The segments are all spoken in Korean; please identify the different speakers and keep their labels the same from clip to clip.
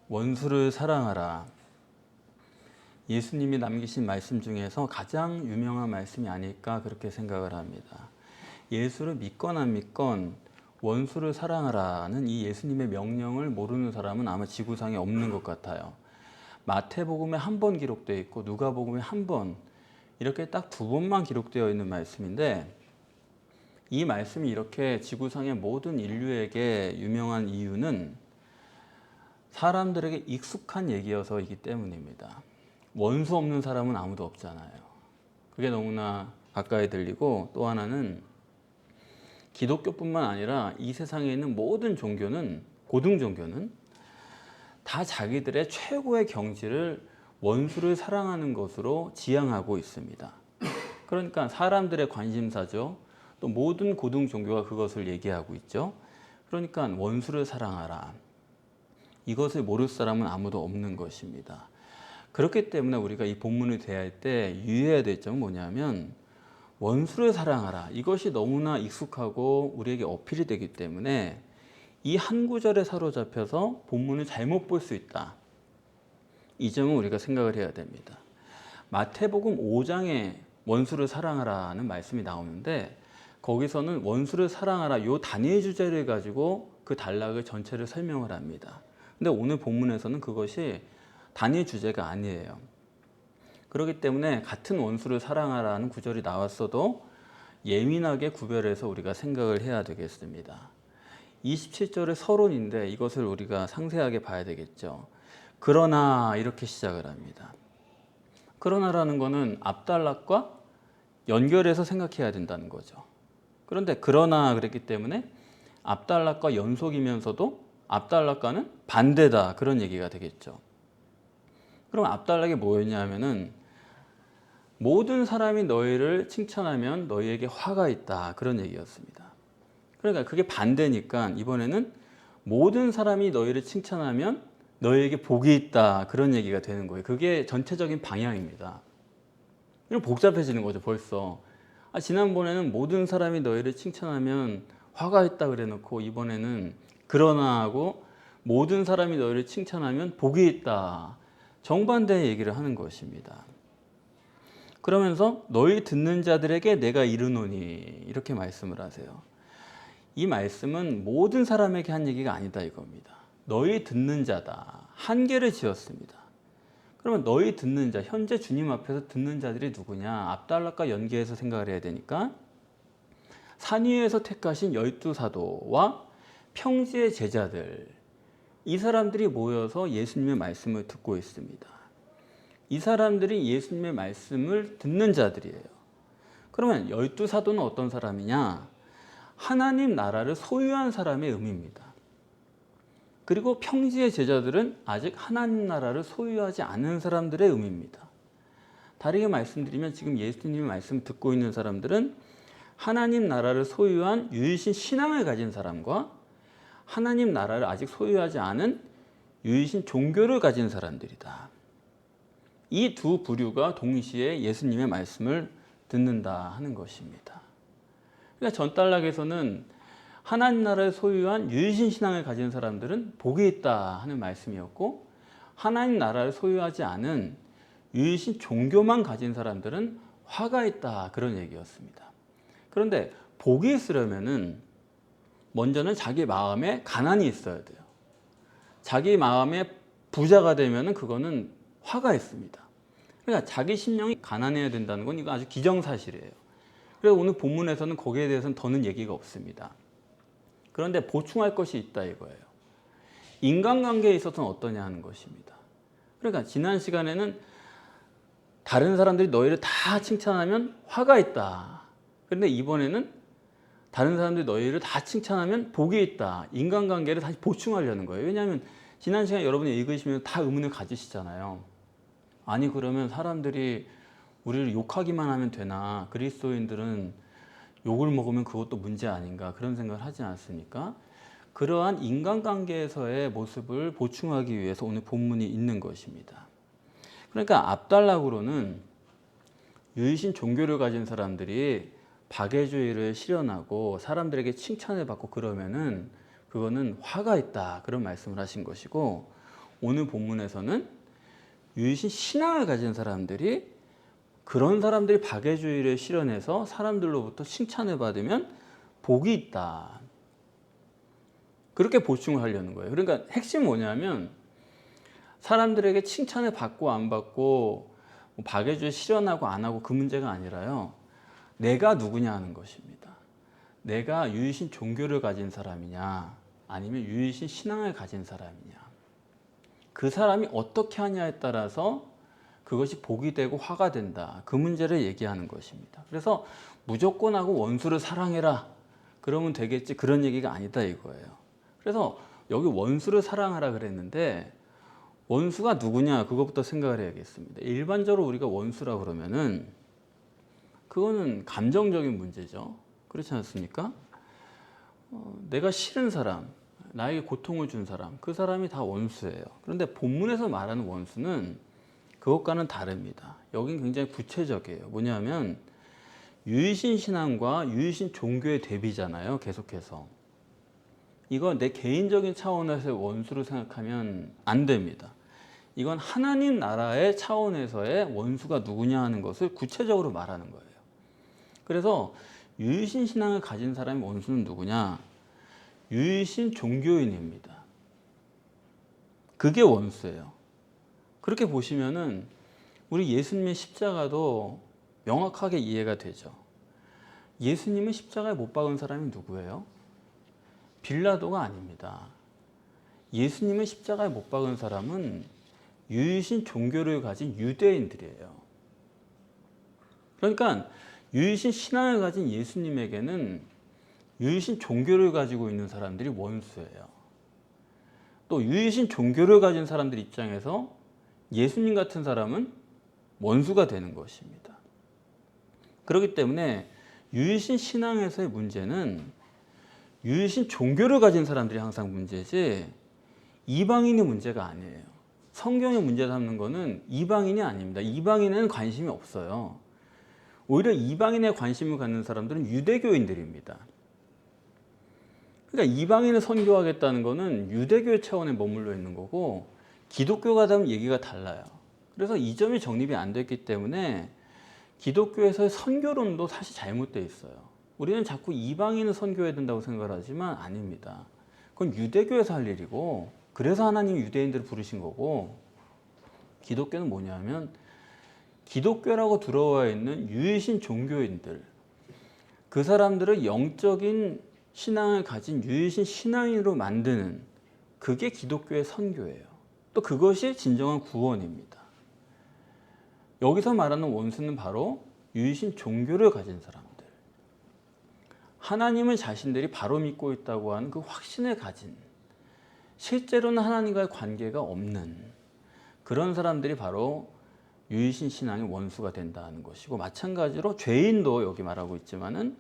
Speaker 1: 원수를 사랑하라. 예수님이 남기신 말씀 중에서 가장 유명한 말씀이 아닐까 그렇게 생각을 합니다. 예수를 믿건 안 믿건 원수를 사랑하라는 이 예수님의 명령을 모르는 사람은 아마 지구상에 없는 것 같아요. 마태복음에 한 번 기록되어 있고 누가복음에 한 번, 이렇게 딱 두 번만 기록되어 있는 말씀인데, 이 말씀이 이렇게 지구상의 모든 인류에게 유명한 이유는 사람들에게 익숙한 얘기여서이기 때문입니다. 원수 없는 사람은 아무도 없잖아요. 그게 너무나 가까이 들리고, 또 하나는 기독교뿐만 아니라 이 세상에 있는 모든 종교는, 고등 종교는 다 자기들의 최고의 경지를 원수를 사랑하는 것으로 지향하고 있습니다. 그러니까 사람들의 관심사죠. 또 모든 고등 종교가 그것을 얘기하고 있죠. 그러니까 원수를 사랑하라. 이것을 모를 사람은 아무도 없는 것입니다. 그렇기 때문에 우리가 이 본문을 대할 때 유의해야 될 점은 뭐냐면, 원수를 사랑하라. 이것이 너무나 익숙하고 우리에게 어필이 되기 때문에 이 한 구절에 사로잡혀서 본문을 잘못 볼 수 있다. 이 점은 우리가 생각을 해야 됩니다. 마태복음 5장에 원수를 사랑하라는 말씀이 나오는데, 거기서는 원수를 사랑하라 요 단위 주제를 가지고 그 단락을 전체를 설명을 합니다. 근데 오늘 본문에서는 그것이 단위 주제가 아니에요. 그렇기 때문에 같은 원수를 사랑하라는 구절이 나왔어도 예민하게 구별해서 우리가 생각을 해야 되겠습니다. 27절의 서론인데 이것을 우리가 상세하게 봐야 되겠죠. 그러나 이렇게 시작을 합니다. 그러나라는 것은 앞단락과 연결해서 생각해야 된다는 거죠. 그런데 그러나 그랬기 때문에 앞단락과 연속이면서도 앞단락과는 반대다, 그런 얘기가 되겠죠. 그럼 앞단락이 뭐였냐 하면은, 모든 사람이 너희를 칭찬하면 너희에게 화가 있다, 그런 얘기였습니다. 그러니까 그게 반대니까 이번에는 모든 사람이 너희를 칭찬하면 너희에게 복이 있다, 그런 얘기가 되는 거예요. 그게 전체적인 방향입니다. 이런 복잡해지는 거죠 벌써. 지난번에는 모든 사람이 너희를 칭찬하면 화가 있다 그래 놓고, 이번에는 그러나 하고 모든 사람이 너희를 칭찬하면 복이 있다, 정반대의 얘기를 하는 것입니다. 그러면서 너희 듣는 자들에게 내가 이르노니, 이렇게 말씀을 하세요. 이 말씀은 모든 사람에게 한 얘기가 아니다 이겁니다. 너희 듣는 자다, 한계를 지었습니다. 그러면 너희 듣는 자, 현재 주님 앞에서 듣는 자들이 누구냐? 앞단락과 연계해서 생각을 해야 되니까, 산 위에서 택하신 12사도와 평지의 제자들, 이 사람들이 모여서 예수님의 말씀을 듣고 있습니다. 이 사람들이 예수님의 말씀을 듣는 자들이에요. 그러면 12사도는 어떤 사람이냐? 하나님 나라를 소유한 사람의 의미입니다. 그리고 평지의 제자들은 아직 하나님 나라를 소유하지 않은 사람들의 의미입니다. 다르게 말씀드리면 지금 예수님의 말씀을 듣고 있는 사람들은 하나님 나라를 소유한 유일신 신앙을 가진 사람과 하나님 나라를 아직 소유하지 않은 유일신 종교를 가진 사람들이다. 이 두 부류가 동시에 예수님의 말씀을 듣는다 하는 것입니다. 그러니까 전단락에서는 하나님 나라를 소유한 유일신 신앙을 가진 사람들은 복이 있다 하는 말씀이었고, 하나님 나라를 소유하지 않은 유일신 종교만 가진 사람들은 화가 있다, 그런 얘기였습니다. 그런데 복이 있으려면은 먼저는 자기 마음에 가난이 있어야 돼요. 자기 마음에 부자가 되면은 그거는 화가 있습니다. 그러니까 자기 심령이 가난해야 된다는 건 이거 아주 기정사실이에요. 그래서 오늘 본문에서는 거기에 대해서는 더는 얘기가 없습니다. 그런데 보충할 것이 있다 이거예요. 인간관계에 있어서는 어떠냐 하는 것입니다. 그러니까 지난 시간에는 다른 사람들이 너희를 다 칭찬하면 화가 있다. 그런데 이번에는 다른 사람들이 너희를 다 칭찬하면 복이 있다. 인간관계를 다시 보충하려는 거예요. 왜냐하면 지난 시간에 여러분이 읽으시면 다 의문을 가지시잖아요. 아니 그러면 사람들이 우리를 욕하기만 하면 되나? 그리스도인들은 욕을 먹으면 그것도 문제 아닌가? 그런 생각을 하지 않습니까? 그러한 인간관계에서의 모습을 보충하기 위해서 오늘 본문이 있는 것입니다. 그러니까 앞단락으로는 유일신 종교를 가진 사람들이 박애주의를 실현하고 사람들에게 칭찬을 받고 그러면은 그거는 화가 있다, 그런 말씀을 하신 것이고, 오늘 본문에서는 유일신 신앙을 가진 사람들이 그런 사람들이 박애주의를 실현해서 사람들로부터 칭찬을 받으면 복이 있다. 그렇게 보충을 하려는 거예요. 그러니까 핵심은 뭐냐면 사람들에게 칭찬을 받고 안 받고 박애주의 실현하고 안 하고 그 문제가 아니라요. 내가 누구냐 하는 것입니다. 내가 유일신 종교를 가진 사람이냐 아니면 유일신 신앙을 가진 사람이냐. 그 사람이 어떻게 하냐에 따라서 그것이 복이 되고 화가 된다. 그 문제를 얘기하는 것입니다. 그래서 무조건 하고 원수를 사랑해라. 그러면 되겠지. 그런 얘기가 아니다 이거예요. 그래서 여기 원수를 사랑하라 그랬는데 원수가 누구냐 그것부터 생각을 해야겠습니다. 일반적으로 우리가 원수라 그러면은 그거는 감정적인 문제죠. 그렇지 않습니까? 내가 싫은 사람, 나에게 고통을 준 사람, 그 사람이 다 원수예요. 그런데 본문에서 말하는 원수는 그것과는 다릅니다. 여긴 굉장히 구체적이에요. 뭐냐면 유일신 신앙과 유일신 종교의 대비잖아요. 계속해서. 이건 내 개인적인 차원에서의 원수로 생각하면 안 됩니다. 이건 하나님 나라의 차원에서의 원수가 누구냐 하는 것을 구체적으로 말하는 거예요. 그래서 유일신 신앙을 가진 사람의 원수는 누구냐? 유일신 종교인입니다. 그게 원수예요. 그렇게 보시면은 우리 예수님의 십자가도 명확하게 이해가 되죠. 예수님은 십자가에 못 박은 사람이 누구예요? 빌라도가 아닙니다. 예수님은 십자가에 못 박은 사람은 유일신 종교를 가진 유대인들이에요. 그러니까 유일신 신앙을 가진 예수님에게는 유일신 종교를 가지고 있는 사람들이 원수예요. 또 유일신 종교를 가진 사람들 입장에서 예수님 같은 사람은 원수가 되는 것입니다. 그렇기 때문에 유일신 신앙에서의 문제는 유일신 종교를 가진 사람들이 항상 문제지 이방인의 문제가 아니에요. 성경의 문제 삼는 거는 이방인이 아닙니다. 이방인에는 관심이 없어요. 오히려 이방인에 관심을 갖는 사람들은 유대교인들입니다. 그러니까 이방인을 선교하겠다는 거는 유대교의 차원에 머물러 있는 거고 기독교가 되면 얘기가 달라요. 그래서 이 점이 정립이 안 됐기 때문에 기독교에서의 선교론도 사실 잘못되어 있어요. 우리는 자꾸 이방인을 선교해야 된다고 생각을 하지만 아닙니다. 그건 유대교에서 할 일이고 그래서 하나님이 유대인들을 부르신 거고 기독교는 뭐냐면 기독교라고 들어와 있는 유일신 종교인들 그 사람들을 영적인 신앙을 가진 유일신 신앙인으로 만드는 그게 기독교의 선교예요. 또 그것이 진정한 구원입니다. 여기서 말하는 원수는 바로 유일신 종교를 가진 사람들. 하나님을 자신들이 바로 믿고 있다고 하는 그 확신을 가진 실제로는 하나님과의 관계가 없는 그런 사람들이 바로 유일신 신앙의 원수가 된다는 것이고 마찬가지로 죄인도 여기 말하고 있지만은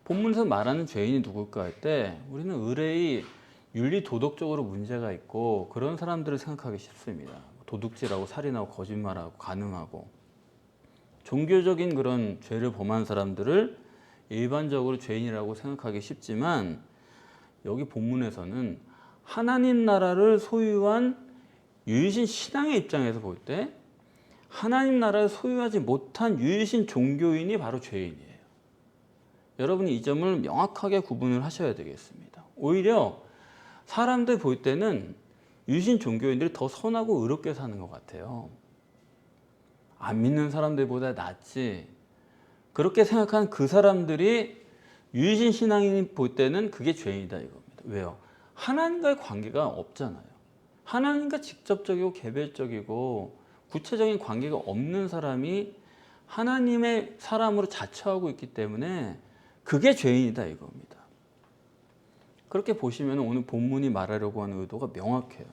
Speaker 1: 본문에서 말하는 죄인이 누굴까 할 때 우리는 의뢰의 윤리 도덕적으로 문제가 있고 그런 사람들을 생각하기 쉽습니다. 도둑질하고 살인하고 거짓말하고 간음하고 종교적인 그런 죄를 범한 사람들을 일반적으로 죄인이라고 생각하기 쉽지만 여기 본문에서는 하나님 나라를 소유한 유일신 신앙의 입장에서 볼 때 하나님 나라를 소유하지 못한 유일신 종교인이 바로 죄인이에요. 여러분이 이 점을 명확하게 구분을 하셔야 되겠습니다. 오히려 사람들 볼 때는 유일신 종교인들이 더 선하고 의롭게 사는 것 같아요. 안 믿는 사람들보다 낫지. 그렇게 생각하는 그 사람들이 유일신 신앙인이 볼 때는 그게 죄인이다 이겁니다. 왜요? 하나님과의 관계가 없잖아요. 하나님과 직접적이고 개별적이고 구체적인 관계가 없는 사람이 하나님의 사람으로 자처하고 있기 때문에 그게 죄인이다 이겁니다. 그렇게 보시면 오늘 본문이 말하려고 하는 의도가 명확해요.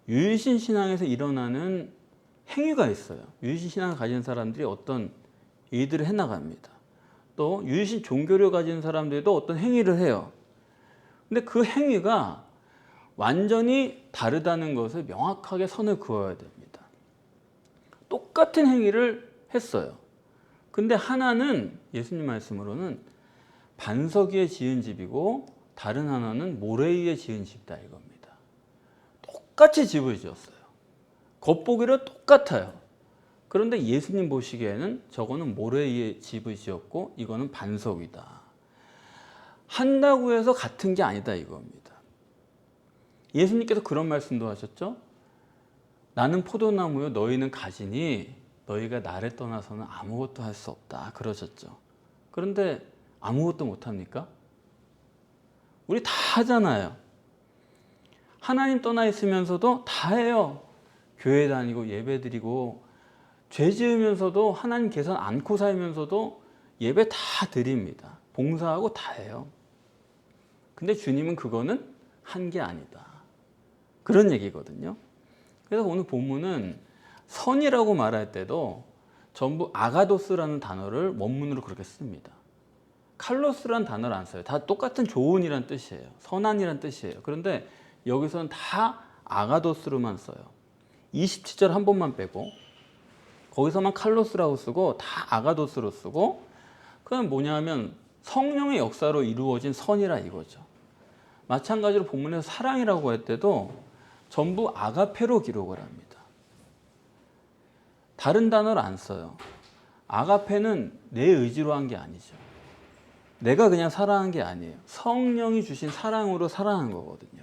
Speaker 1: 유일신 신앙에서 일어나는 행위가 있어요. 유일신 신앙을 가진 사람들이 어떤 일들을 해나갑니다. 또 유일신 종교를 가진 사람들도 어떤 행위를 해요. 근데 그 행위가 완전히 다르다는 것을 명확하게 선을 그어야 됩니다. 똑같은 행위를 했어요. 근데 하나는 예수님 말씀으로는 반석 위에 지은 집이고 다른 하나는 모래 위에 지은 집이다 이겁니다. 똑같이 집을 지었어요. 겉보기로 똑같아요. 그런데 예수님 보시기에는 저거는 모래 위에 집을 지었고 이거는 반석이다. 한다고 해서 같은 게 아니다 이겁니다. 예수님께서 그런 말씀도 하셨죠. 나는 포도나무요 너희는 가지니 너희가 나를 떠나서는 아무것도 할 수 없다 그러셨죠. 그런데 아무것도 못합니까? 우리 다 하잖아요. 하나님 떠나 있으면서도 다 해요. 교회 다니고 예배 드리고 죄 지으면서도 하나님 계산 않고 살면서도 예배 다 드립니다. 봉사하고 다 해요. 근데 주님은 그거는 한 게 아니다. 그런 얘기거든요. 그래서 오늘 본문은 선이라고 말할 때도 전부 아가도스라는 단어를 원문으로 그렇게 씁니다. 칼로스라는 단어를 안 써요. 다 똑같은 좋은이란 뜻이에요. 선한이란 뜻이에요. 그런데 여기서는 다 아가도스로만 써요. 27절 한 번만 빼고 거기서만 칼로스라고 쓰고 다 아가도스로 쓰고 그건 뭐냐면 성령의 역사로 이루어진 선이라 이거죠. 마찬가지로 본문에서 사랑이라고 할 때도 전부 아가페로 기록을 합니다. 다른 단어를 안 써요. 아가페는 내 의지로 한 게 아니죠. 내가 그냥 사랑한 게 아니에요. 성령이 주신 사랑으로 사랑한 거거든요.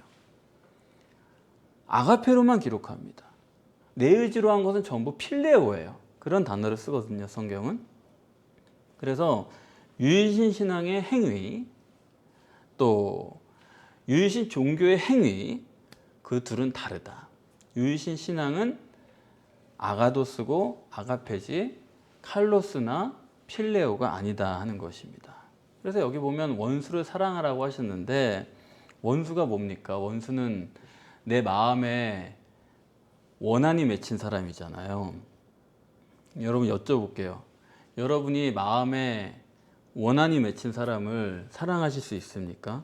Speaker 1: 아가페로만 기록합니다. 내 의지로 한 것은 전부 필레오예요. 그런 단어를 쓰거든요, 성경은. 그래서 유일신 신앙의 행위, 또 유일신 종교의 행위, 그 둘은 다르다. 유일신 신앙은 아가도스고 아가페지 칼로스나 필레오가 아니다 하는 것입니다. 그래서 여기 보면 원수를 사랑하라고 하셨는데 원수가 뭡니까? 원수는 내 마음에 원한이 맺힌 사람이잖아요. 여러분 여쭤볼게요. 여러분이 마음에 원한이 맺힌 사람을 사랑하실 수 있습니까?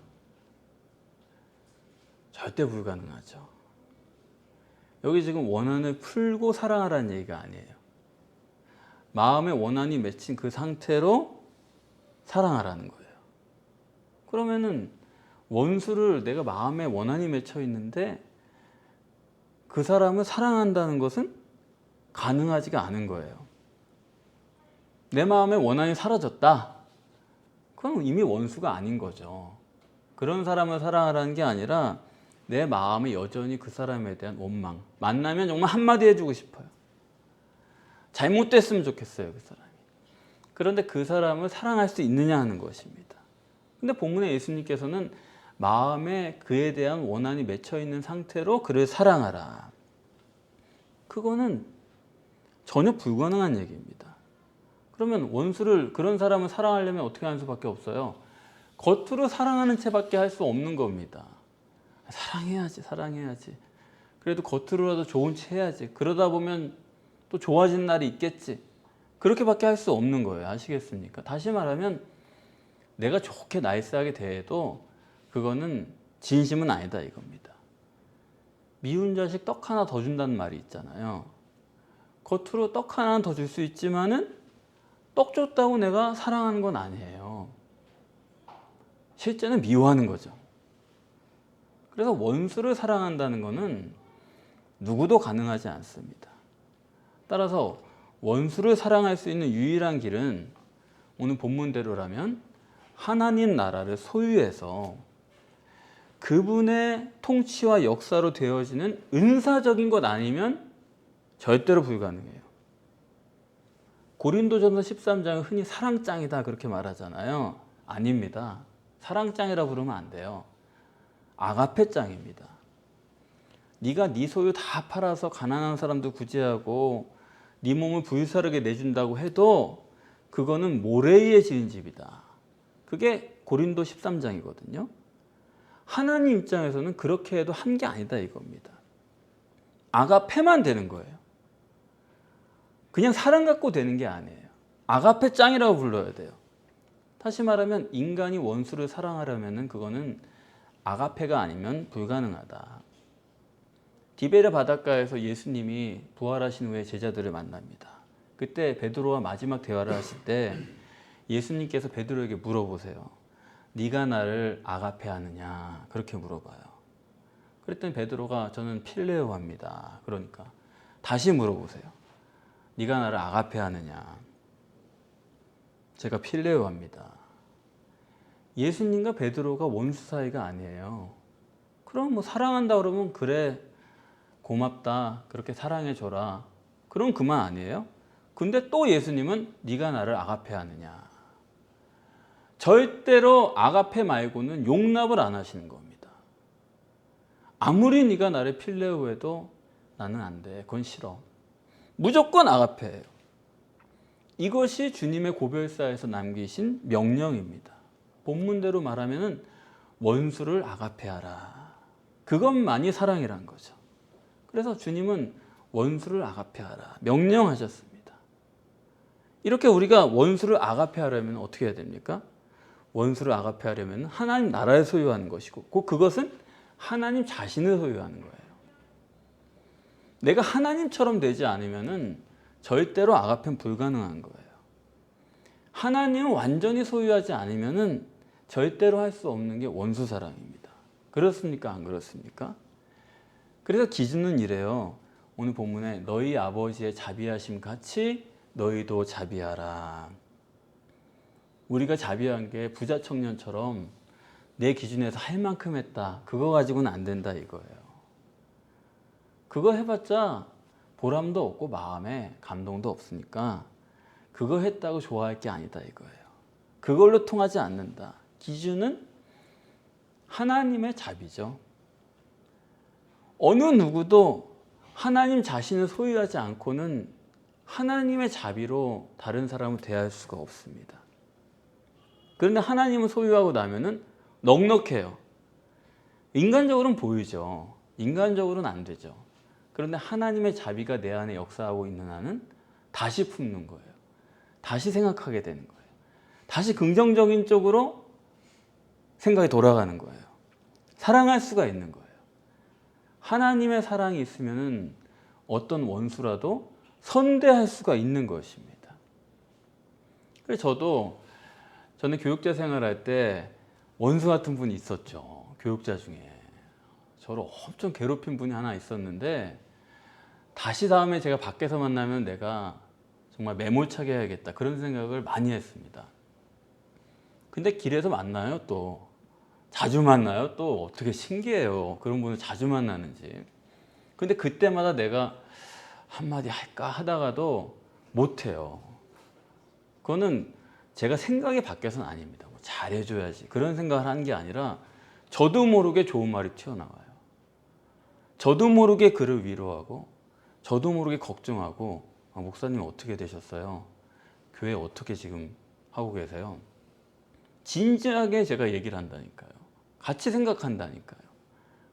Speaker 1: 절대 불가능하죠. 여기 지금 원한을 풀고 사랑하라는 얘기가 아니에요. 마음에 원한이 맺힌 그 상태로 사랑하라는 거예요. 그러면은 원수를 내가 마음에 원한이 맺혀 있는데 그 사람을 사랑한다는 것은 가능하지가 않은 거예요. 내 마음에 원한이 사라졌다. 그건 이미 원수가 아닌 거죠. 그런 사람을 사랑하라는 게 아니라 내 마음에 여전히 그 사람에 대한 원망. 만나면 정말 한마디 해주고 싶어요. 잘못됐으면 좋겠어요, 그 사람이. 그런데 그 사람을 사랑할 수 있느냐 하는 것입니다. 근데 본문에 예수님께서는 마음에 그에 대한 원한이 맺혀 있는 상태로 그를 사랑하라. 그거는 전혀 불가능한 얘기입니다. 그러면 원수를, 그런 사람을 사랑하려면 어떻게 하는 수밖에 없어요? 겉으로 사랑하는 채밖에 할 수 없는 겁니다. 사랑해야지, 사랑해야지. 그래도 겉으로라도 좋은 채 해야지. 그러다 보면 또 좋아지는 날이 있겠지. 그렇게밖에 할 수 없는 거예요. 아시겠습니까? 다시 말하면 내가 좋게 나이스하게 대해도 그거는 진심은 아니다 이겁니다. 미운 자식 떡 하나 더 준다는 말이 있잖아요. 겉으로 떡 하나 더 줄 수 있지만은 떡 줬다고 내가 사랑하는 건 아니에요. 실제는 미워하는 거죠. 그래서 원수를 사랑한다는 것은 누구도 가능하지 않습니다. 따라서 원수를 사랑할 수 있는 유일한 길은 오늘 본문대로라면 하나님 나라를 소유해서 그분의 통치와 역사로 되어지는 은사적인 것 아니면 절대로 불가능해요. 고린도전서 13장은 흔히 사랑장이다 그렇게 말하잖아요. 아닙니다. 사랑장이라고 그러면 안 돼요. 아가페장입니다. 네가 네 소유 다 팔아서 가난한 사람도 구제하고 네 몸을 불사르게 내준다고 해도 그거는 모래 위에 지은 집이다. 그게 고린도 13장이거든요. 하나님 입장에서는 그렇게 해도 한 게 아니다 이겁니다. 아가페만 되는 거예요. 그냥 사랑 갖고 되는 게 아니에요. 아가페 짱이라고 불러야 돼요. 다시 말하면 인간이 원수를 사랑하려면 그거는 아가페가 아니면 불가능하다. 디베레 바닷가에서 예수님이 부활하신 후에 제자들을 만납니다. 그때 베드로와 마지막 대화를 하실 때 예수님께서 베드로에게 물어보세요. 네가 나를 아가페 하느냐? 그렇게 물어봐요. 그랬더니 베드로가 저는 필레오 합니다. 그러니까 다시 물어보세요. 네가 나를 아가페 하느냐? 제가 필레오 합니다. 예수님과 베드로가 원수 사이가 아니에요. 그럼 뭐 사랑한다 그러면 그래 고맙다 그렇게 사랑해줘라. 그럼 그만 아니에요? 근데 또 예수님은 네가 나를 아가페 하느냐? 절대로 아가페 말고는 용납을 안 하시는 겁니다. 아무리 네가 나를 필레오 해도 나는 안 돼. 그건 싫어. 무조건 아가페예요. 이것이 주님의 고별사에서 남기신 명령입니다. 본문대로 말하면 원수를 아가페하라. 그것만이 사랑이란 거죠. 그래서 주님은 원수를 아가페하라 명령하셨습니다. 이렇게 우리가 원수를 아가페하려면 어떻게 해야 됩니까? 원수를 아가페하려면 하나님 나라를 소유하는 것이고 그것은 하나님 자신을 소유하는 거예요. 내가 하나님처럼 되지 않으면 절대로 아가페는 불가능한 거예요. 하나님을 완전히 소유하지 않으면 절대로 할 수 없는 게 원수 사랑입니다. 그렇습니까? 안 그렇습니까? 그래서 기준은 이래요. 오늘 본문에 너희 아버지의 자비하심 같이 너희도 자비하라. 우리가 자비한 게 부자 청년처럼 내 기준에서 할 만큼 했다. 그거 가지고는 안 된다 이거예요. 그거 해봤자 보람도 없고 마음에 감동도 없으니까 그거 했다고 좋아할 게 아니다 이거예요. 그걸로 통하지 않는다. 기준은 하나님의 자비죠. 어느 누구도 하나님 자신을 소유하지 않고는 하나님의 자비로 다른 사람을 대할 수가 없습니다. 그런데 하나님을 소유하고 나면은 넉넉해요. 인간적으로는 보이죠. 인간적으로는 안 되죠. 그런데 하나님의 자비가 내 안에 역사하고 있는 한은 다시 품는 거예요. 다시 생각하게 되는 거예요. 다시 긍정적인 쪽으로 생각이 돌아가는 거예요. 사랑할 수가 있는 거예요. 하나님의 사랑이 있으면 어떤 원수라도 선대할 수가 있는 것입니다. 그래서 저는 교육자 생활할 때 원수 같은 분이 있었죠. 교육자 중에. 저를 엄청 괴롭힌 분이 하나 있었는데 다시 다음에 제가 밖에서 만나면 내가 정말 매몰차게 해야겠다 그런 생각을 많이 했습니다. 근데 길에서 만나요 또. 자주 만나요 또. 어떻게 신기해요. 그런 분을 자주 만나는지. 근데 그때마다 내가 한마디 할까 하다가도 못해요. 그거는 제가 생각이 바뀌어서는 아닙니다. 뭐 잘해줘야지 그런 생각을 하는 게 아니라 저도 모르게 좋은 말이 튀어나와요. 저도 모르게 그를 위로하고 저도 모르게 걱정하고 목사님 어떻게 되셨어요? 교회 어떻게 지금 하고 계세요? 진지하게 제가 얘기를 한다니까요. 같이 생각한다니까요.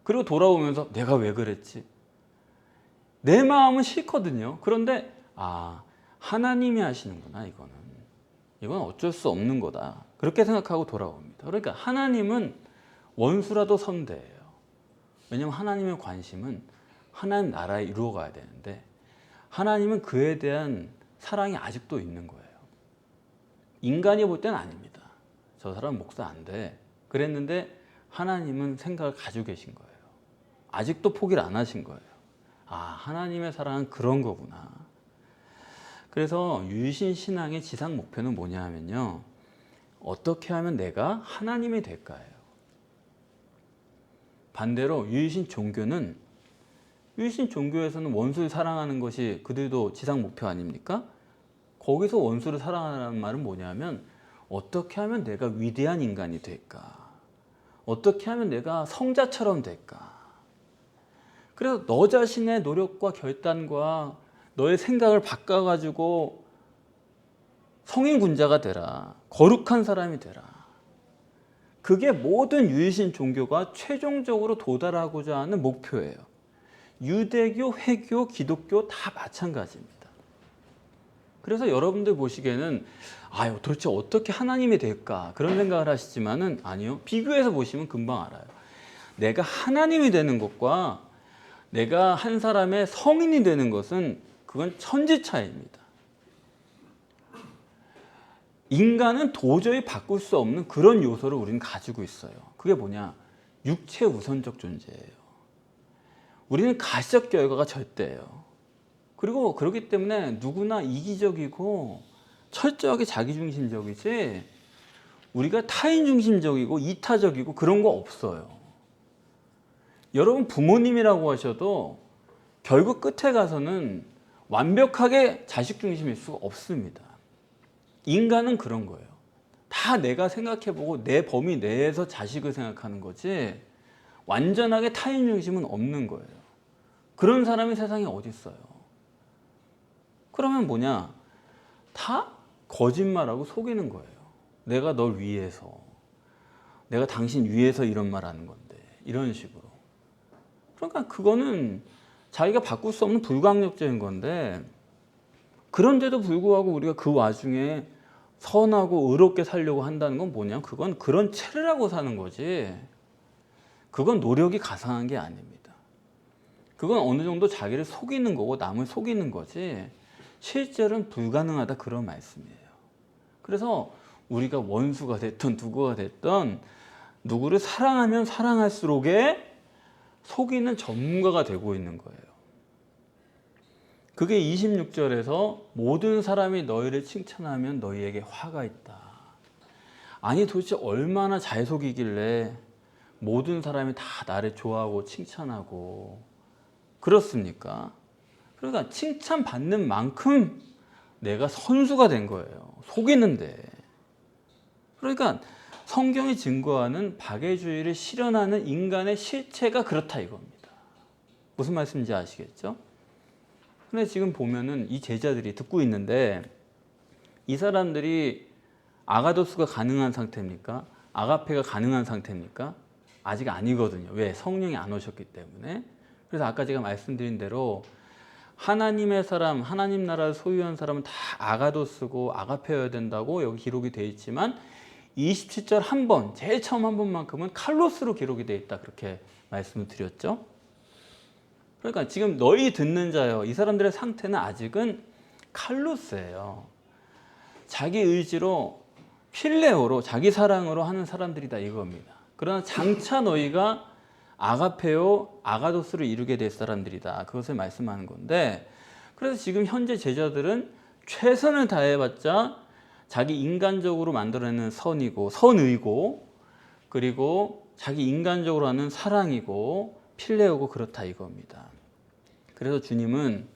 Speaker 1: 그리고 돌아오면서 내가 왜 그랬지? 내 마음은 싫거든요. 그런데 하나님이 하시는구나 이거는. 이건 어쩔 수 없는 거다. 그렇게 생각하고 돌아옵니다. 그러니까 하나님은 원수라도 선대해요. 왜냐하면 하나님의 관심은 하나님 나라에 이루어가야 되는데 하나님은 그에 대한 사랑이 아직도 있는 거예요. 인간이 볼 때는 아닙니다. 저 사람 목사 안 돼. 그랬는데 하나님은 생각을 가지고 계신 거예요. 아직도 포기를 안 하신 거예요. 하나님의 사랑은 그런 거구나. 그래서 유신 신앙의 지상 목표는 뭐냐 하면요. 어떻게 하면 내가 하나님이 될까요? 반대로 유신 종교는 유신 종교에서는 원수를 사랑하는 것이 그들도 지상 목표 아닙니까? 거기서 원수를 사랑하는 말은 뭐냐면 어떻게 하면 내가 위대한 인간이 될까? 어떻게 하면 내가 성자처럼 될까? 그래서 너 자신의 노력과 결단과 너의 생각을 바꿔가지고 성인군자가 되라. 거룩한 사람이 되라. 그게 모든 유일신 종교가 최종적으로 도달하고자 하는 목표예요. 유대교, 회교, 기독교 다 마찬가지입니다. 그래서 여러분들 보시기에는 도대체 어떻게 하나님이 될까? 그런 생각을 하시지만은 아니요. 비교해서 보시면 금방 알아요. 내가 하나님이 되는 것과 내가 한 사람의 성인이 되는 것은 그건 천지차이입니다. 인간은 도저히 바꿀 수 없는 그런 요소를 우리는 가지고 있어요. 그게 뭐냐? 육체 우선적 존재예요. 우리는 가시적 결과가 절대예요. 그리고 그렇기 때문에 누구나 이기적이고 철저하게 자기중심적이지 우리가 타인중심적이고 이타적이고 그런 거 없어요. 여러분 부모님이라고 하셔도 결국 끝에 가서는 완벽하게 자식중심일 수가 없습니다. 인간은 그런 거예요. 다 내가 생각해보고 내 범위 내에서 자식을 생각하는 거지 완전하게 타인중심은 없는 거예요. 그런 사람이 세상에 어디 있어요. 그러면 뭐냐? 다 거짓말하고 속이는 거예요. 내가 널 위해서, 내가 당신 위해서 이런 말 하는 건데 이런 식으로. 그러니까 그거는 자기가 바꿀 수 없는 불강력적인 건데 그런데도 불구하고 우리가 그 와중에 선하고 의롭게 살려고 한다는 건 뭐냐? 그건 그런 체르라고 사는 거지 그건 노력이 가상한 게 아닙니다. 그건 어느 정도 자기를 속이는 거고 남을 속이는 거지 실제로는 불가능하다 그런 말씀이에요. 그래서 우리가 원수가 됐든 누구가 됐든 누구를 사랑하면 사랑할수록에 속이는 전문가가 되고 있는 거예요. 그게 26절에서 모든 사람이 너희를 칭찬하면 너희에게 화가 있다. 아니 도대체 얼마나 잘 속이길래 모든 사람이 다 나를 좋아하고 칭찬하고 그렇습니까? 그러니까 칭찬받는 만큼 내가 선수가 된 거예요. 속이는데. 그러니까 성경이 증거하는 박애주의를 실현하는 인간의 실체가 그렇다 이겁니다. 무슨 말씀인지 아시겠죠? 근데 지금 보면은 이 제자들이 듣고 있는데 이 사람들이 아가도스가 가능한 상태입니까? 아가페가 가능한 상태입니까? 아직 아니거든요. 왜? 성령이 안 오셨기 때문에. 그래서 아까 제가 말씀드린 대로 하나님의 사람, 하나님 나라를 소유한 사람은 다 아가도스고 아가페여야 된다고 여기 기록이 되어 있지만 27절 한 번, 제일 처음 한 번만큼은 칼로스로 기록이 되어 있다 그렇게 말씀을 드렸죠. 그러니까 지금 너희 듣는 자여 이 사람들의 상태는 아직은 칼로스예요. 자기 의지로 필레오로 자기 사랑으로 하는 사람들이다 이겁니다. 그러나 장차 너희가 아가페오 아가도스를 이루게 될 사람들이다 그것을 말씀하는 건데 그래서 지금 현재 제자들은 최선을 다해봤자 자기 인간적으로 만들어내는 선이고 선의고 그리고 자기 인간적으로 하는 사랑이고 필레오고 그렇다 이겁니다. 그래서 주님은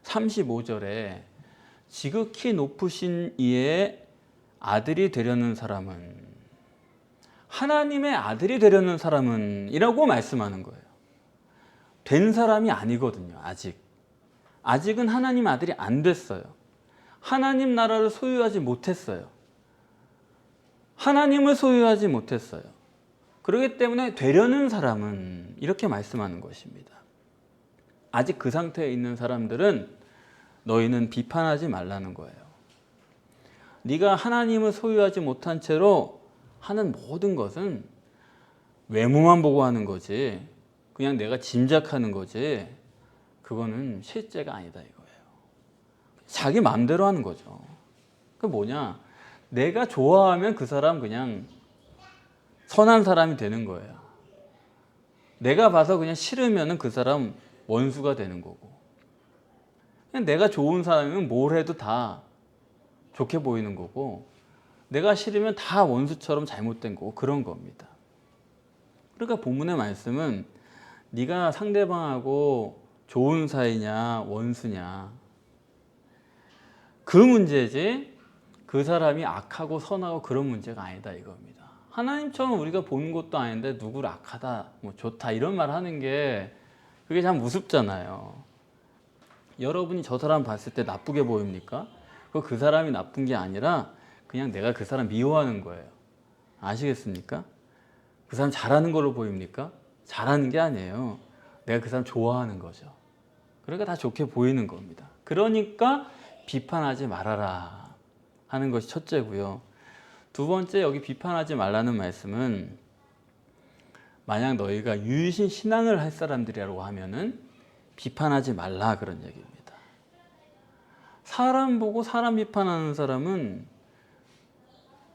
Speaker 1: 35절에 지극히 높으신 이의 아들이 되려는 사람은 하나님의 아들이 되려는 사람은 이라고 말씀하는 거예요. 된 사람이 아니거든요. 아직은 하나님 아들이 안 됐어요. 하나님 나라를 소유하지 못했어요. 하나님을 소유하지 못했어요. 그렇기 때문에 되려는 사람은 이렇게 말씀하는 것입니다. 아직 그 상태에 있는 사람들은 너희는 비판하지 말라는 거예요. 네가 하나님을 소유하지 못한 채로 하는 모든 것은 외모만 보고 하는 거지 그냥 내가 짐작하는 거지 그거는 실제가 아니다 이거예요. 자기 마음대로 하는 거죠. 그 뭐냐? 내가 좋아하면 그 사람 그냥 선한 사람이 되는 거예요. 내가 봐서 그냥 싫으면 그 사람 원수가 되는 거고 그냥 내가 좋은 사람이면 뭘 해도 다 좋게 보이는 거고 내가 싫으면 다 원수처럼 잘못된 거고 그런 겁니다. 그러니까 본문의 말씀은 네가 상대방하고 좋은 사이냐 원수냐 그 문제지 그 사람이 악하고 선하고 그런 문제가 아니다 이겁니다. 하나님처럼 우리가 보는 것도 아닌데 누구를 악하다 뭐 좋다 이런 말 하는 게 그게 참 우습잖아요. 여러분이 저 사람 봤을 때 나쁘게 보입니까? 그 사람이 나쁜 게 아니라 그냥 내가 그 사람 미워하는 거예요. 아시겠습니까? 그 사람 잘하는 걸로 보입니까? 잘하는 게 아니에요. 내가 그 사람 좋아하는 거죠. 그러니까 다 좋게 보이는 겁니다. 그러니까 비판하지 말아라 하는 것이 첫째고요. 두 번째 여기 비판하지 말라는 말씀은 만약 너희가 유일신 신앙을 할 사람들이라고 하면은 비판하지 말라 그런 얘기입니다. 사람 보고 사람 비판하는 사람은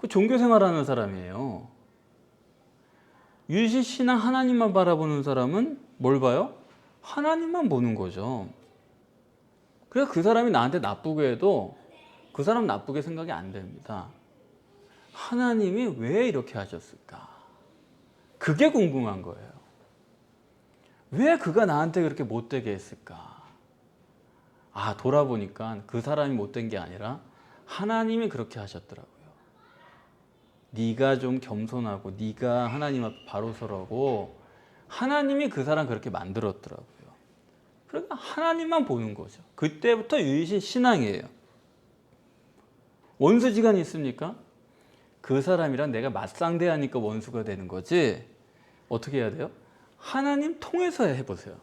Speaker 1: 그 종교생활하는 사람이에요. 유일신 신앙 하나님만 바라보는 사람은 뭘 봐요? 하나님만 보는 거죠. 그래서 그 사람이 나한테 나쁘게 해도 그 사람 나쁘게 생각이 안 됩니다. 하나님이 왜 이렇게 하셨을까? 그게 궁금한 거예요. 왜 그가 나한테 그렇게 못되게 했을까? 아, 돌아보니까 그 사람이 못된 게 아니라 하나님이 그렇게 하셨더라고요. 네가 좀 겸손하고 네가 하나님 앞에 바로 서라고 하나님이 그 사람 그렇게 만들었더라고요. 그러니까 하나님만 보는 거죠. 그때부터 유일신 신앙이에요. 원수지간이 있습니까? 그 사람이랑 내가 맞상대하니까 원수가 되는 거지. 어떻게 해야 돼요? 하나님 통해서 해보세요.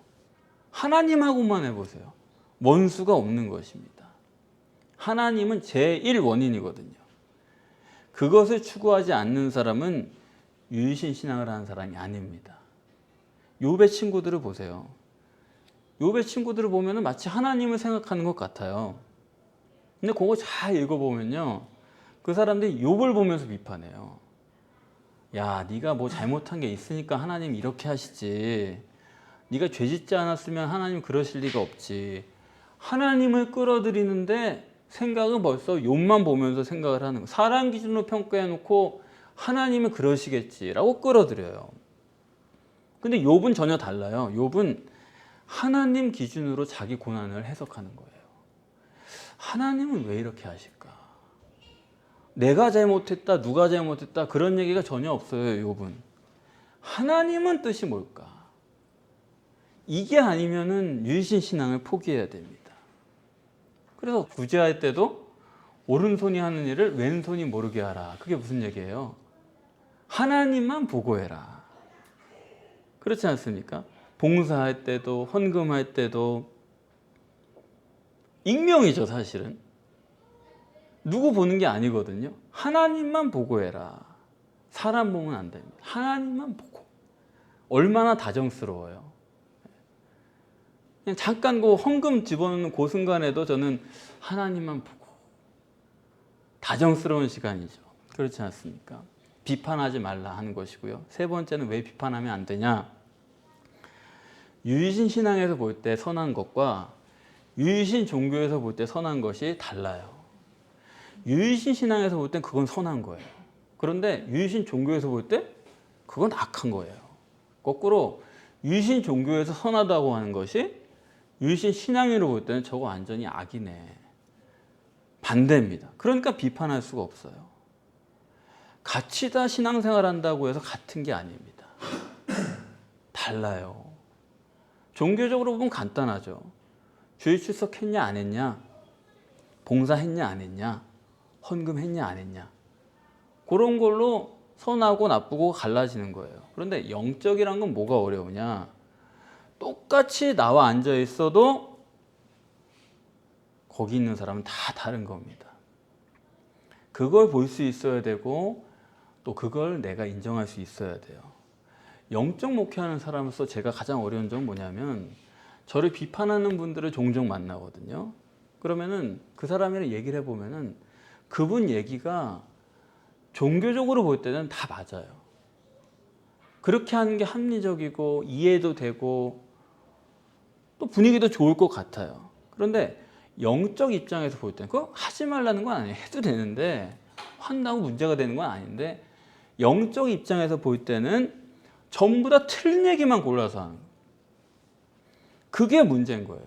Speaker 1: 하나님하고만 해보세요. 원수가 없는 것입니다. 하나님은 제1 원인이거든요. 그것을 추구하지 않는 사람은 유일신 신앙을 하는 사람이 아닙니다. 욥의 친구들을 보세요. 욥의 친구들을 보면 마치 하나님을 생각하는 것 같아요. 근데 그거 잘 읽어보면요, 그 사람들이 욥을 보면서 비판해요. 야, 네가 뭐 잘못한 게 있으니까 하나님 이렇게 하시지. 네가 죄짓지 않았으면 하나님 그러실 리가 없지. 하나님을 끌어들이는데 생각은 벌써 욥만 보면서 생각을 하는 거예요. 사람 기준으로 평가해놓고 하나님은 그러시겠지라고 끌어들여요. 근데 욥은 전혀 달라요. 욥은 하나님 기준으로 자기 고난을 해석하는 거예요. 하나님은 왜 이렇게 하실까? 내가 잘못했다, 누가 잘못했다 그런 얘기가 전혀 없어요. 욥은 하나님은 뜻이 뭘까? 이게 아니면은 유일신 신앙을 포기해야 됩니다. 그래서 구제할 때도 오른손이 하는 일을 왼손이 모르게 하라. 그게 무슨 얘기예요? 하나님만 보고해라. 그렇지 않습니까? 봉사할 때도 헌금할 때도 익명이죠. 사실은 누구 보는 게 아니거든요. 하나님만 보고해라. 사람 보면 안 됩니다. 하나님만 보고. 얼마나 다정스러워요. 그냥 잠깐 그 헌금 집어넣는 그 순간에도 저는 하나님만 보고. 다정스러운 시간이죠. 그렇지 않습니까? 비판하지 말라 하는 것이고요. 세 번째는 왜 비판하면 안 되냐? 유일신 신앙에서 볼 때 선한 것과 유일신 종교에서 볼 때 선한 것이 달라요. 유일신 신앙에서 볼 땐 그건 선한 거예요. 그런데 유일신 종교에서 볼 때 그건 악한 거예요. 거꾸로 유일신 종교에서 선하다고 하는 것이 유일신 신앙으로 볼 때는 저거 완전히 악이네. 반대입니다. 그러니까 비판할 수가 없어요. 같이 다 신앙생활 한다고 해서 같은 게 아닙니다. 달라요. 종교적으로 보면 간단하죠. 주일 출석했냐 안 했냐, 봉사했냐 안 했냐, 헌금했냐 안 했냐, 그런 걸로 선하고 나쁘고 갈라지는 거예요. 그런데 영적이란 건 뭐가 어려우냐? 똑같이 나와 앉아 있어도 거기 있는 사람은 다 다른 겁니다. 그걸 볼 수 있어야 되고 또 그걸 내가 인정할 수 있어야 돼요. 영적 목회하는 사람으로서 제가 가장 어려운 점은 뭐냐면 저를 비판하는 분들을 종종 만나거든요. 그러면은 그 사람이랑 얘기를 해보면은 그분 얘기가 종교적으로 볼 때는 다 맞아요. 그렇게 하는 게 합리적이고 이해도 되고 또 분위기도 좋을 것 같아요. 그런데 영적 입장에서 볼 때는 그거 하지 말라는 건 아니에요. 해도 되는데 한다고 문제가 되는 건 아닌데 영적 입장에서 볼 때는 전부 다 틀린 얘기만 골라서 하는 거예요. 그게 문제인 거예요.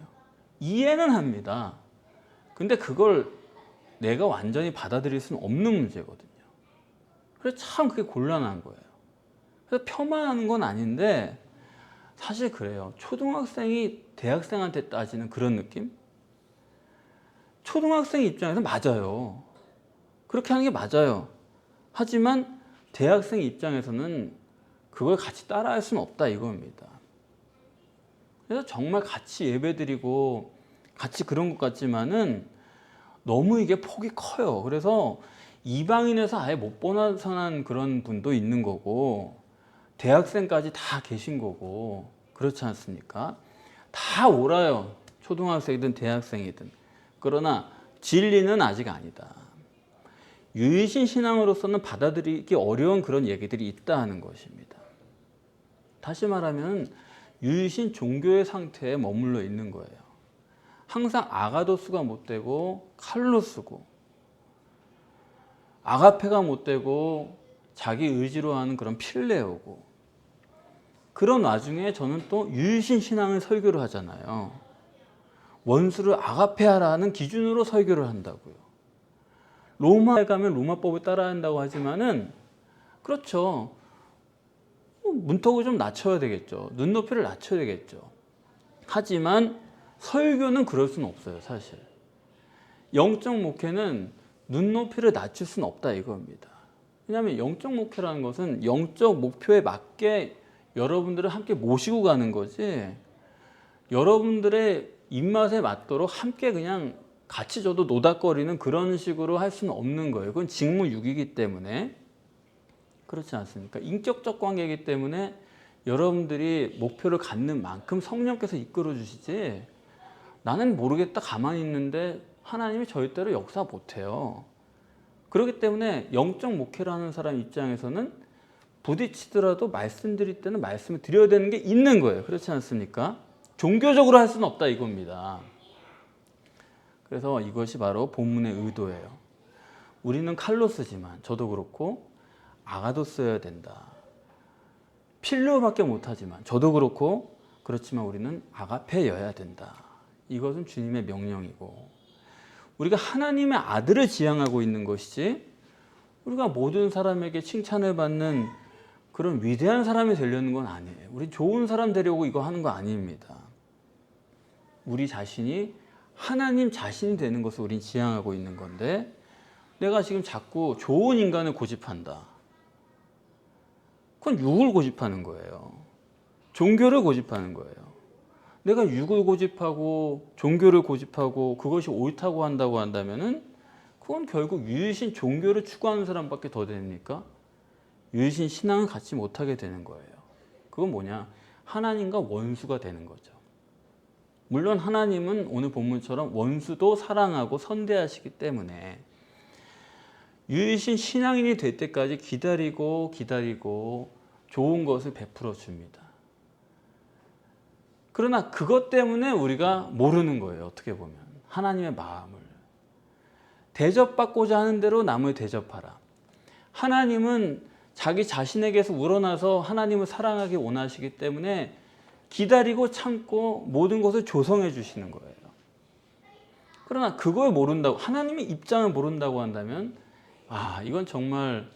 Speaker 1: 이해는 합니다. 근데 그걸 내가 완전히 받아들일 수는 없는 문제거든요. 그래서 참 그게 곤란한 거예요. 그래서 폄하하는 건 아닌데 사실 그래요. 초등학생이 대학생한테 따지는 그런 느낌? 초등학생 입장에서 맞아요. 그렇게 하는 게 맞아요. 하지만 대학생 입장에서는 그걸 같이 따라할 수는 없다 이겁니다. 그래서 정말 같이 예배드리고 같이 그런 것 같지만은 너무 이게 폭이 커요. 그래서 이방인에서 아예 못 벗어난 그런 분도 있는 거고 대학생까지 다 계신 거고 그렇지 않습니까? 다 옳아요. 초등학생이든 대학생이든. 그러나 진리는 아직 아니다. 유일신 신앙으로서는 받아들이기 어려운 그런 얘기들이 있다 하는 것입니다. 다시 말하면 유일신 종교의 상태에 머물러 있는 거예요. 항상 아가도스가 못 되고 칼로스고, 아가페가 못 되고 자기 의지로 하는 그런 필레오고, 그런 와중에 저는 또 유일신 신앙을 설교를 하잖아요. 원수를 아가페하라는 기준으로 설교를 한다고요. 로마에 가면 로마법을 따라야 한다고 하지만은, 그렇죠, 문턱을 좀 낮춰야 되겠죠. 눈높이를 낮춰야 되겠죠. 하지만 설교는 그럴 수는 없어요, 사실. 영적 목회는 눈높이를 낮출 수는 없다 이겁니다. 왜냐하면 영적 목회라는 것은 영적 목표에 맞게 여러분들을 함께 모시고 가는 거지, 여러분들의 입맛에 맞도록 함께 그냥 같이 저도 노닥거리는 그런 식으로 할 수는 없는 거예요. 그건 직무유기이기 때문에. 그렇지 않습니까? 인격적 관계이기 때문에 여러분들이 목표를 갖는 만큼 성령께서 이끌어 주시지, 나는 모르겠다 가만히 있는데 하나님이 절대로 역사 못해요. 그렇기 때문에 영적 목회라는 사람 입장에서는 부딪히더라도 말씀드릴 때는 말씀을 드려야 되는 게 있는 거예요. 그렇지 않습니까? 종교적으로 할 수는 없다 이겁니다. 그래서 이것이 바로 본문의 의도예요. 우리는 칼로스지만, 저도 그렇고 아가도스여야 된다. 필요밖에 못하지만, 저도 그렇고 그렇지만 우리는 아가페여야 된다. 이것은 주님의 명령이고, 우리가 하나님의 아들을 지향하고 있는 것이지 우리가 모든 사람에게 칭찬을 받는 그런 위대한 사람이 되려는 건 아니에요. 우리 좋은 사람 되려고 이거 하는 거 아닙니다. 우리 자신이 하나님 자신이 되는 것을 우린 지향하고 있는 건데, 내가 지금 자꾸 좋은 인간을 고집한다. 그건 육을 고집하는 거예요. 종교를 고집하는 거예요. 내가 육을 고집하고 종교를 고집하고 그것이 옳다고 한다고 한다면은, 그건 결국 유일신 종교를 추구하는 사람밖에 더 됩니까? 유일신 신앙을 갖지 못하게 되는 거예요. 그건 뭐냐? 하나님과 원수가 되는 거죠. 물론 하나님은 오늘 본문처럼 원수도 사랑하고 선대하시기 때문에 유일신 신앙인이 될 때까지 기다리고 좋은 것을 베풀어 줍니다. 그러나 그것 때문에 우리가 모르는 거예요. 어떻게 보면 하나님의 마음을. 대접받고자 하는 대로 남을 대접하라. 하나님은 자기 자신에게서 우러나서 하나님을 사랑하기 원하시기 때문에 기다리고 참고 모든 것을 조성해 주시는 거예요. 그러나 그걸 모른다고, 하나님의 입장을 모른다고 한다면, 이건 정말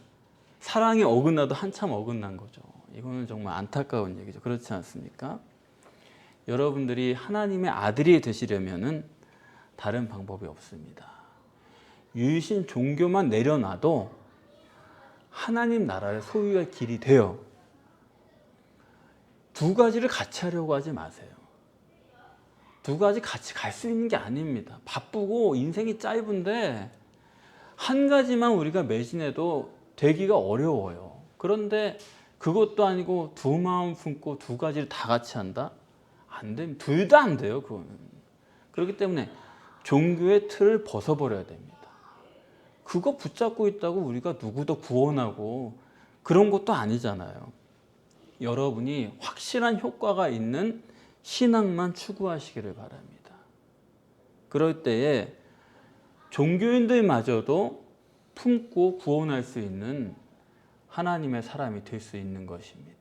Speaker 1: 사랑이 어긋나도 한참 어긋난 거죠. 이거는 정말 안타까운 얘기죠. 그렇지 않습니까? 여러분들이 하나님의 아들이 되시려면은 다른 방법이 없습니다. 유일신 종교만 내려놔도 하나님 나라의 소유할 길이 돼요. 두 가지를 같이 하려고 하지 마세요. 두 가지 같이 갈 수 있는 게 아닙니다. 바쁘고 인생이 짧은데 한 가지만 우리가 매진해도 되기가 어려워요. 그런데 그것도 아니고 두 마음 품고 두 가지를 다 같이 한다? 안 됩니다. 둘 다 안 돼요, 그거는. 그렇기 때문에 종교의 틀을 벗어버려야 됩니다. 그거 붙잡고 있다고 우리가 누구도 구원하고 그런 것도 아니잖아요. 여러분이 확실한 효과가 있는 신앙만 추구하시기를 바랍니다. 그럴 때에 종교인들마저도 품고 구원할 수 있는 하나님의 사람이 될 수 있는 것입니다.